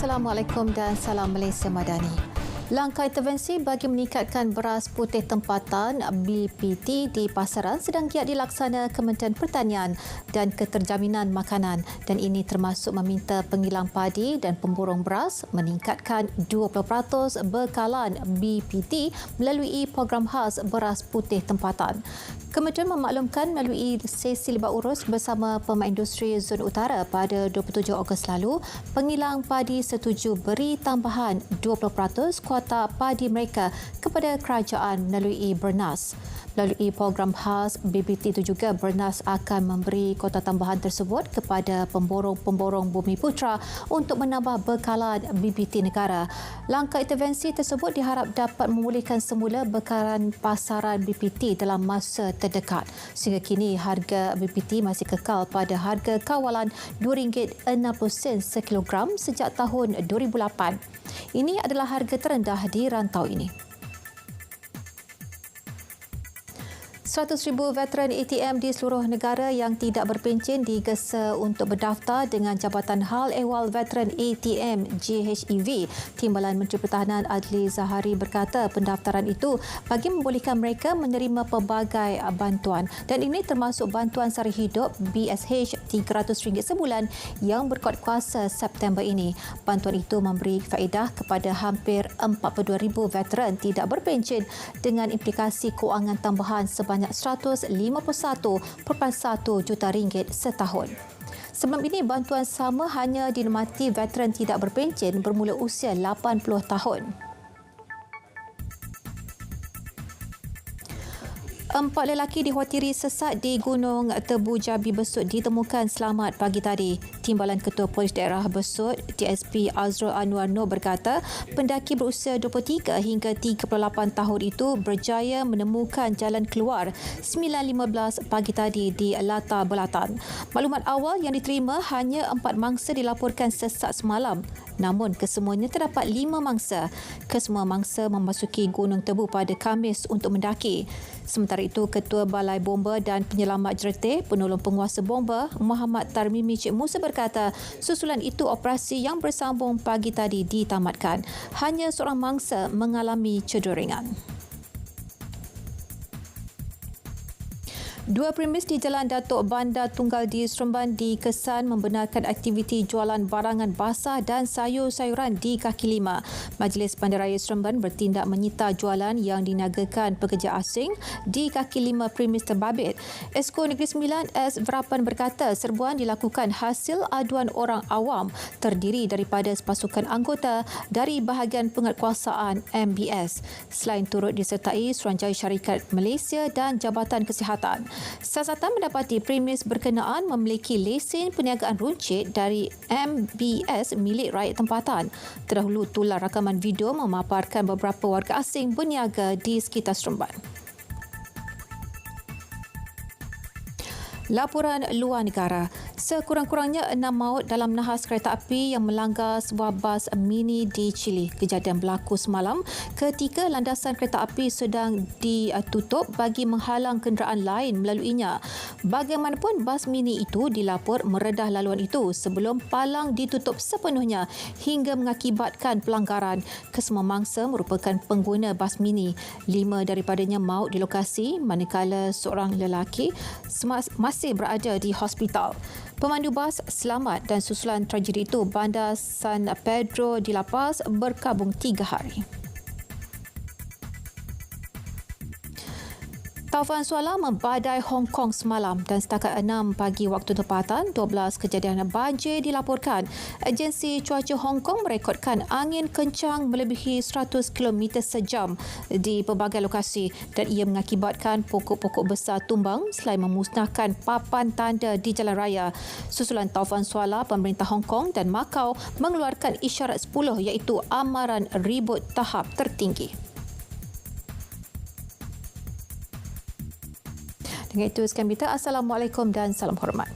Assalamualaikum dan salam Malaysia Madani. Langkah intervensi bagi meningkatkan beras putih tempatan BPT di pasaran sedang giat dilaksana Kementerian Pertanian dan Keterjaminan Makanan dan ini termasuk meminta pengilang padi dan pemborong beras meningkatkan 20% bekalan BPT melalui program khas beras putih tempatan. Kementerian memaklumkan melalui sesi libat urus bersama pemain industri Zon Utara pada 27 Ogos lalu, pengilang padi setuju beri tambahan 20% kuota padi mereka kepada kerajaan melalui Bernas. Melalui program khas BPT itu juga Bernas akan memberi kuota tambahan tersebut kepada pemborong-pemborong Bumi Putra untuk menambah bekalan BPT negara. Langkah intervensi tersebut diharap dapat memulihkan semula bekalan pasaran BPT dalam masa terdekat. Sehingga kini harga BPT masih kekal pada harga kawalan RM2.60 sekilogram sejak tahun 2008. Ini adalah harga terendah di rantau ini. 100,000 veteran ATM di seluruh negara yang tidak berpencen digesa untuk berdaftar dengan Jabatan Hal Ehwal Veteran ATM JHEV. Timbalan Menteri Pertahanan Adli Zahari berkata pendaftaran itu bagi membolehkan mereka menerima pelbagai bantuan dan ini termasuk bantuan sara hidup BSH RM300 sebulan yang berkuat kuasa September ini. Bantuan itu memberi faedah kepada hampir 42,000 veteran tidak berpencen dengan implikasi kewangan tambahan sebanyak RM151.1 juta setahun. Sebelum ini, bantuan sama hanya dinikmati veteran tidak berpencen bermula usia 80 tahun. 4 lelaki dikhuatiri sesat di Gunung Tebu Jabi Besut ditemukan selamat pagi tadi. Timbalan Ketua Polis Daerah Besut, DSP Azrul Anwar Noor berkata, pendaki berusia 23 hingga 38 tahun itu berjaya menemukan jalan keluar 9.15 pagi tadi di latar belatan. Maklumat awal yang diterima hanya 4 mangsa dilaporkan sesat semalam. Namun kesemuanya terdapat 5 mangsa. Kesemua mangsa memasuki Gunung Tebu pada Khamis untuk mendaki. Sementara itu, Ketua Balai Bomba dan Penyelamat Jeretih, Penolong Penguasa Bomba, Muhammad Tarmimi Cik Musa berkata, susulan itu operasi yang bersambung pagi tadi ditamatkan. Hanya seorang mangsa mengalami cedera ringan. 2 premis di Jalan Datuk Bandar Tunggal di Seremban dikesan membenarkan aktiviti jualan barangan basah dan sayur-sayuran di kaki lima. Majlis Bandaraya Seremban bertindak menyita jualan yang diniagakan pekerja asing di kaki lima premis terbabit. Esko Negeri Sembilan S. Verapan berkata serbuan dilakukan hasil aduan orang awam terdiri daripada sepasukan anggota dari bahagian penguatkuasaan MBS. Selain turut disertai Suruhanjaya Syarikat Malaysia dan Jabatan Kesihatan. Siasatan mendapati premis berkenaan memiliki lesen perniagaan runcit dari MBS milik rakyat tempatan. Terdahulu tular rakaman video memaparkan beberapa warga asing berniaga di sekitar Seremban. Laporan luar negara. Sekurang-kurangnya 6 maut dalam nahas kereta api yang melanggar sebuah bas mini di Chile. Kejadian berlaku semalam ketika landasan kereta api sedang ditutup bagi menghalang kenderaan lain melaluinya. Bagaimanapun, bas mini itu dilapor meredah laluan itu sebelum palang ditutup sepenuhnya hingga mengakibatkan pelanggaran. Kesemua mangsa merupakan pengguna bas mini. 5 daripadanya maut di lokasi manakala seorang lelaki masih berada di hospital. Pemandu bas selamat dan susulan tragedi itu Bandar San Pedro di La Paz berkabung 3 hari. Taufan Suala membadai Hong Kong semalam dan setakat 6 pagi waktu tempatan, 12 kejadian banjir dilaporkan. Agensi Cuaca Hong Kong merekodkan angin kencang melebihi 100 km sejam di pelbagai lokasi dan ia mengakibatkan pokok-pokok besar tumbang selain memusnahkan papan tanda di jalan raya. Susulan Taufan Suala, pemerintah Hong Kong dan Macau mengeluarkan isyarat 10 iaitu amaran ribut tahap tertinggi. Dengan itu, sekian berita. Assalamualaikum dan salam hormat.